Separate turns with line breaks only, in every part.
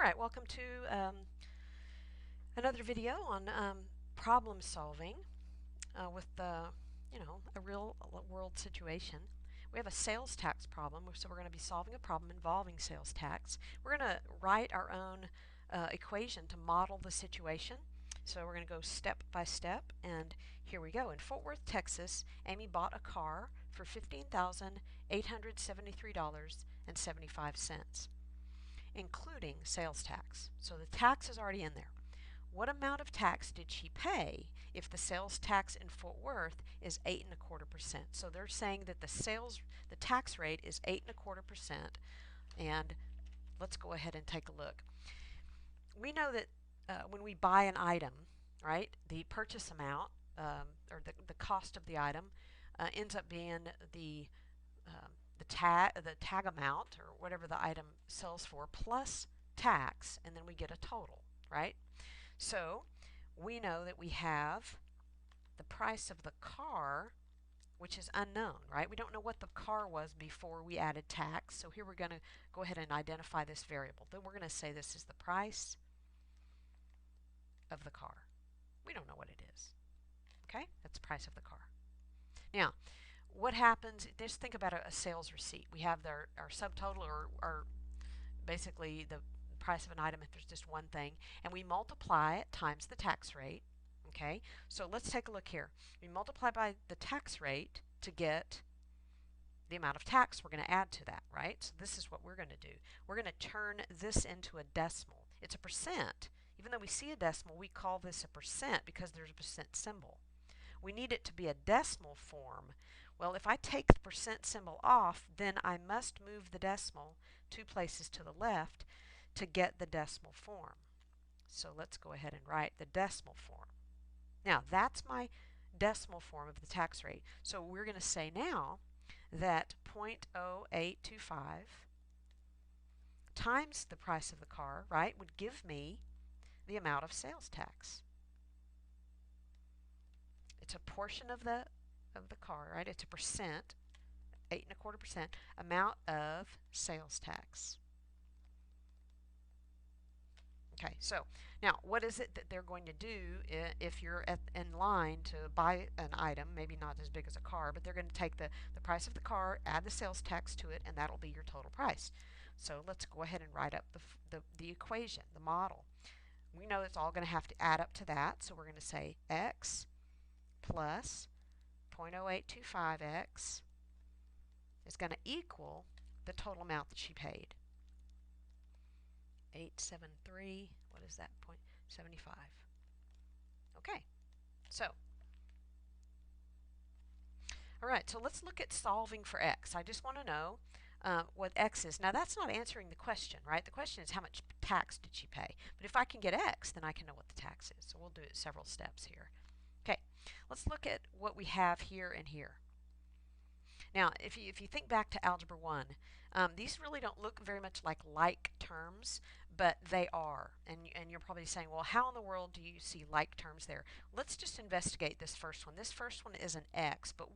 Alright, welcome to another video on problem solving with a real world situation. We have a sales tax problem, so we're going to be solving a problem involving sales tax. We're going to write our own equation to model the situation. So we're going to go step by step, and here we go. In Fort Worth, Texas, Amy bought a car for $15,873.75. including sales tax. So the tax is already in there. What amount of tax did she pay if the sales tax in Fort Worth is 8.25%? So they're saying that the tax rate is 8.25%, and let's go ahead and take a look. We know that when we buy an item, right, the purchase amount or the cost of the item ends up being the tag amount, or whatever the item sells for, plus tax, and then we get a total, right? So we know that we have the price of the car, which is unknown, right? We don't know what the car was before we added tax, so here we're going to go ahead and identify this variable. Then we're going to say this is the price of the car. We don't know what it is. Okay, that's the price of the car. Now, what happens, just think about a sales receipt. We have our subtotal, or basically the price of an item if there's just one thing, and we multiply it times the tax rate. Okay, so let's take a look here. We multiply by the tax rate to get the amount of tax we're going to add to that, right? So this is what we're going to do. We're going to turn this into a decimal. It's a percent. Even though we see a decimal, we call this a percent because there's a percent symbol. We need it to be a decimal form. Well, if I take the percent symbol off, then I must move the decimal 2 places to the left to get the decimal form. So let's go ahead and write the decimal form. Now, that's my decimal form of the tax rate. So we're going to say now that 0.0825 times the price of the car, right, would give me the amount of sales tax. It's a portion of the car, right? It's a percent, 8.25% amount of sales tax. Okay, so now what is it that they're going to do if you're in line to buy an item, maybe not as big as a car, but they're going to take the price of the car, add the sales tax to it, and that'll be your total price. So let's go ahead and write up the equation, the model. We know it's all going to have to add up to that, so we're going to say x plus 0.0825x is going to equal the total amount that she paid. 873, what is that, 0.75. Okay, so alright, so let's look at solving for x. I just want to know what x is. Now that's not answering the question, right? The question is how much tax did she pay? But if I can get x, then I can know what the tax is. So we'll do it several steps here. Okay, let's look at what we have here and here. Now, if you think back to Algebra 1, these really don't look very much like terms, but they are. And you're probably saying, well, how in the world do you see like terms there? Let's just investigate this first one. This first one is an x, but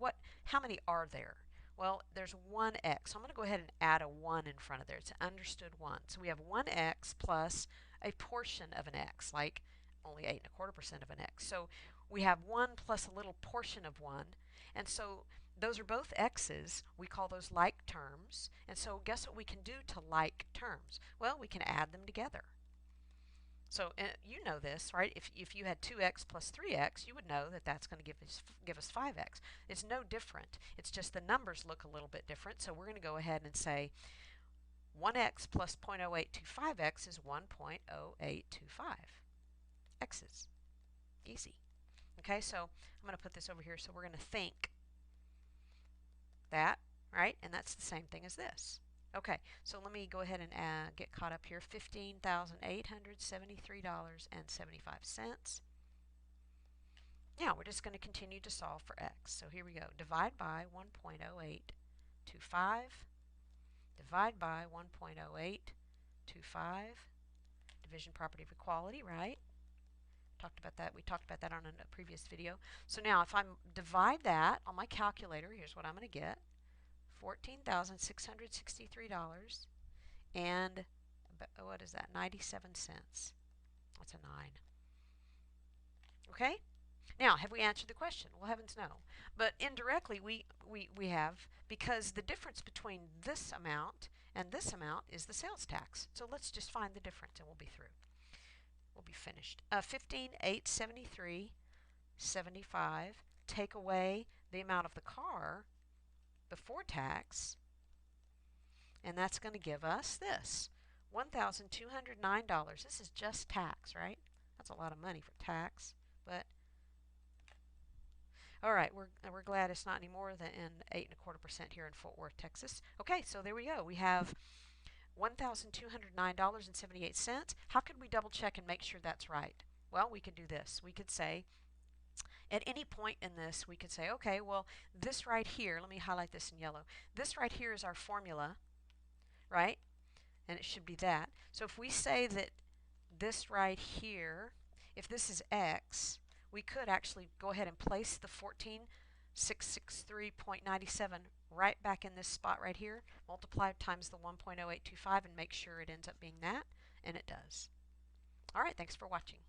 how many are there? Well, there's one x. So I'm going to go ahead and add a 1 in front of there. It's an understood 1. So we have 1x plus a portion of an x, like only 8.25% of an x. So we have 1 plus a little portion of 1. And so those are both x's. We call those like terms. And so guess what we can do to like terms? Well, we can add them together. So you know this, right? If you had 2x plus 3x, you would know that that's going to give us 5x. It's no different. It's just the numbers look a little bit different. So we're going to go ahead and say 1x plus 0.0825x is 1.0825 x's. Easy. Okay, so I'm going to put this over here. So we're going to think that, right? And that's the same thing as this. Okay, so let me go ahead and get caught up here. $15,873.75. Now we're just going to continue to solve for x. So here we go. Divide by 1.0825. Divide by 1.0825. Division property of equality, right? We talked about that on a previous video. So now if I divide that on my calculator, here's what I'm going to get. $14,663 and is that? 97 cents. That's a 9. Okay? Now, have we answered the question? Well, heavens no. But indirectly, we have, because the difference between this amount and this amount is the sales tax. So let's just find the difference and we'll be through. We'll be finished. 15,873.75. Take away the amount of the car before tax, and that's going to give us this, $1,209. This is just tax, right? That's a lot of money for tax, but all right, we're glad it's not any more than 8.25% here in Fort Worth, Texas. Okay, so there we go. We have $1,209.78. How could we double check and make sure that's right? Well, we could do this. We could say, at any point in this, we could say, okay, well, this right here, let me highlight this in yellow. This right here is our formula, right? And it should be that. So if we say that this right here, if this is x, we could actually go ahead and place the 14,663.97 right back in this spot right here, multiply times the 1.0825 and make sure it ends up being that, and it does. All right, thanks for watching.